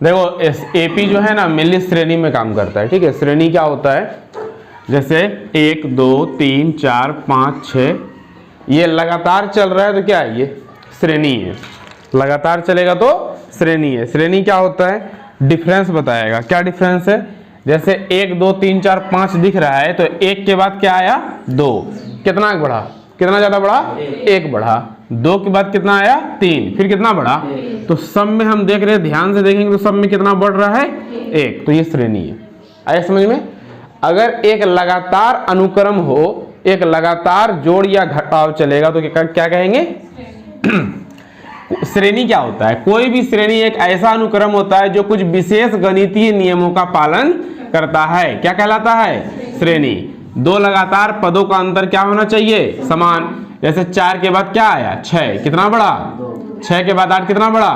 देखो एपी जो है ना मेनली श्रेणी में काम करता है, ठीक है। श्रेणी क्या होता है, जैसे 1 2 3 4 5 6 ये लगातार चल रहा है तो क्या है, ये श्रेणी है। लगातार चलेगा तो श्रेणी है। श्रेणी क्या होता है, डिफरेंस बताएगा। क्या डिफरेंस है, जैसे 1 2 3 4 5 दिख रहा है तो 1 के बाद क्या आया 2, कितना बढ़ा, कितना ज्यादा बढ़ा 1 बढ़ा। 2 के बाद कितना आया 3, फिर कितना बढ़ा, तो सब में हम देख रहे हैं, ध्यान से देखेंगे तो सब में कितना बढ़ रहा है 1, तो ये श्रेणी है। आया समझ में। अगर एक लगातार अनुक्रम हो, एक लगातार जोड़ या घटाव चलेगा तो क्या कहेंगे श्रेणी क्या होता है, कोई भी श्रेणी एक ऐसा अनुक्रम होता है जो कुछ विशेष गणितीय नियमों का पालन करता है। क्या कहलाता है, श्रेणी। 2 लगातार पदों का अंतर क्या होना चाहिए, समान। जैसे 4 के बाद क्या आया 6, कितना बढ़ा 6 के बाद 8 कितना बढ़ा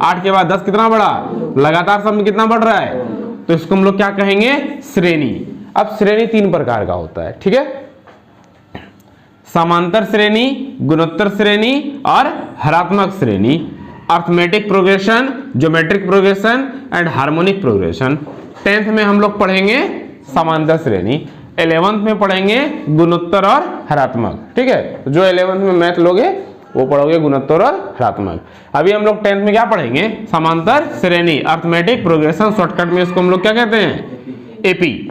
8 के बाद 10 कितना बढ़ा, लगातार सब में कितना बढ़ रहा है, तो इसको हम लोग क्या कहेंगे श्रेणी। अब श्रेणी 3 प्रकार का होता है, ठीक है। समांतर श्रेणी, गुणोत्तर श्रेणी और हरात्मक श्रेणी। Arithmetic progression, geometric progression and harmonic progression. 10th में हम लोग पढ़ेंगे समांतर श्रेणी, 11th में पढ़ेंगे गुणोत्तर और हरात्मक, ठीक है। जो 11th में मैथ लोगे वो पढ़ोगे गुणोत्तर और हरात्मक। अभी हम लोग 10th में क्या पढ़ेंगे, समांतर श्रेणी, अर्थमेटिक प्रोग्रेशन, शॉर्टकट में इसको हम लोग क्या कहते हैं, एपी।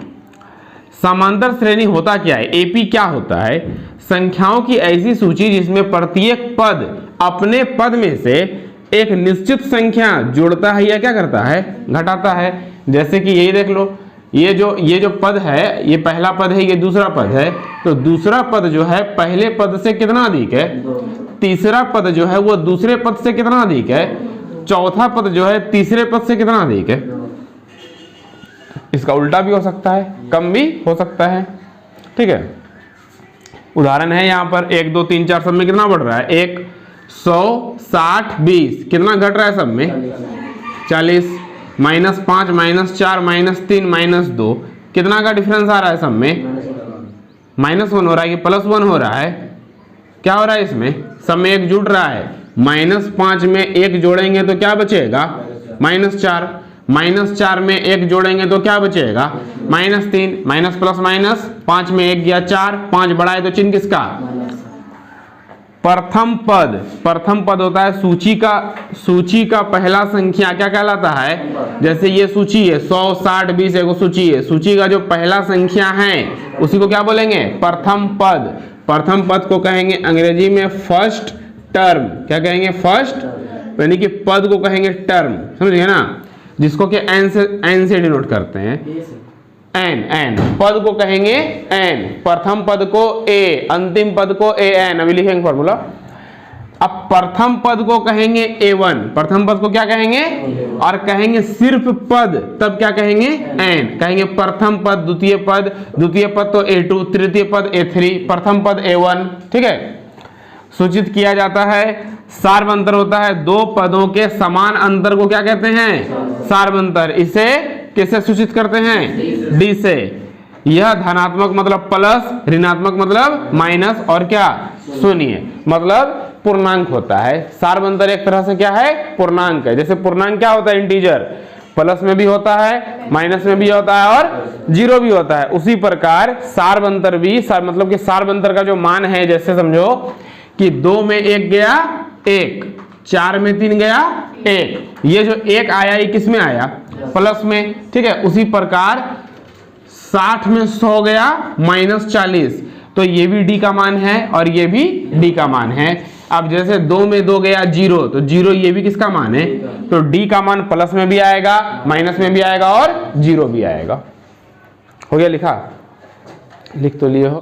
समांतर श्रेणी होता क्या है, एपी क्या होता है, संख्याओं की ऐसी सूची जिसमें प्रत्येक पद अपने पद में से एक निश्चित संख्या जोड़ता है या क्या करता है, घटाता है। जैसे कि यही देख लो, ये जो पद है, ये पहला पद है, ये दूसरा पद है, तो दूसरा पद जो है पहले पद से कितना अधिक है, तीसरा पद जो है वो दूसरे पद से कितना अधिक है, चौथा पद जो है तीसरे पद से कितना अधिक है। इसका उल्टा भी हो सकता है, कम भी हो सकता है, ठीक है। उदाहरण है यहाँ पर 1 2 3 4 सब में कितना बढ़ रहा है, 1 100 60 20, कितना घट रहा है सब में 40, -5 -4 -3 -2, कितना का डिफरेंस आ रहा है सब में, -1 हो रहा है कि +1 हो रहा है, क्या हो रहा है इसमें, सब में 1 जुड़ रहा है। -5 में 1 जोड़ेंगे तो क्या बचेगा -4, -4 में 1 जोड़ेंगे तो क्या बचेगा -3, माइनस प्लस माइनस 5 में 1 गया 4, 5 बढ़ा है तो चिन्ह किसका, प्रथम पद। प्रथम पद होता है सूची का पहला संख्या क्या कहलाता है, जैसे ये सूची है 100 60 20 एगो सूची है, सूची का जो पहला संख्या है उसी को क्या बोलेंगे, प्रथम पद। प्रथम पद को कहेंगे अंग्रेजी में फर्स्ट टर्म। क्या कहेंगे, फर्स्ट, यानी कि पद को कहेंगे टर्म, समझ गए ना, जिसको कि एन से डिनोट करते हैं, एन पद को कहेंगे एन, प्रथम पद को ए, अंतिम पद को ए एन। अभी लिखेंगे फॉर्मूला। अब प्रथम पद को कहेंगे A1, प्रथम पद को क्या कहेंगे, और कहेंगे सिर्फ पद तब क्या कहेंगे, एन। कहेंगे प्रथम पद, द्वितीय पद तो A2, तृतीय पद A3, प्रथम पद A1, ठीक है। सूचित किया जाता है, सार्वंतर होता है, 2 पदों के समान अंतर को क्या कहते हैं, सार्वंतर। इसे किससे सूचित करते हैं, डी से। यह धनात्मक मतलब प्लस, ऋणात्मक मतलब माइनस, और क्या शून्य मतलब पूर्णांक होता है। सार्वंतर एक तरह से क्या है, पूर्णांक है। जैसे पूर्णांक क्या होता है, इंटीजर, प्लस में भी होता है, माइनस में भी होता है और 0 भी होता है। उसी प्रकार सार्वंतर भी, मतलब कि सार्वंतर का जो मान है, जैसे समझो कि 2 में 1 गया 1, 4 में 3 गया 1, ये जो 1 आया ये किस में आया, प्लस में, ठीक है। उसी प्रकार 60 में 100 गया -40, तो ये भी डी का मान है और ये भी डी का मान है। अब जैसे 2 में 2 गया 0, तो 0 ये भी किसका मान है, तो डी का मान प्लस में भी आएगा, माइनस में भी आएगा और 0 भी आएगा। हो गया लिखा, लिख तो लिए हो।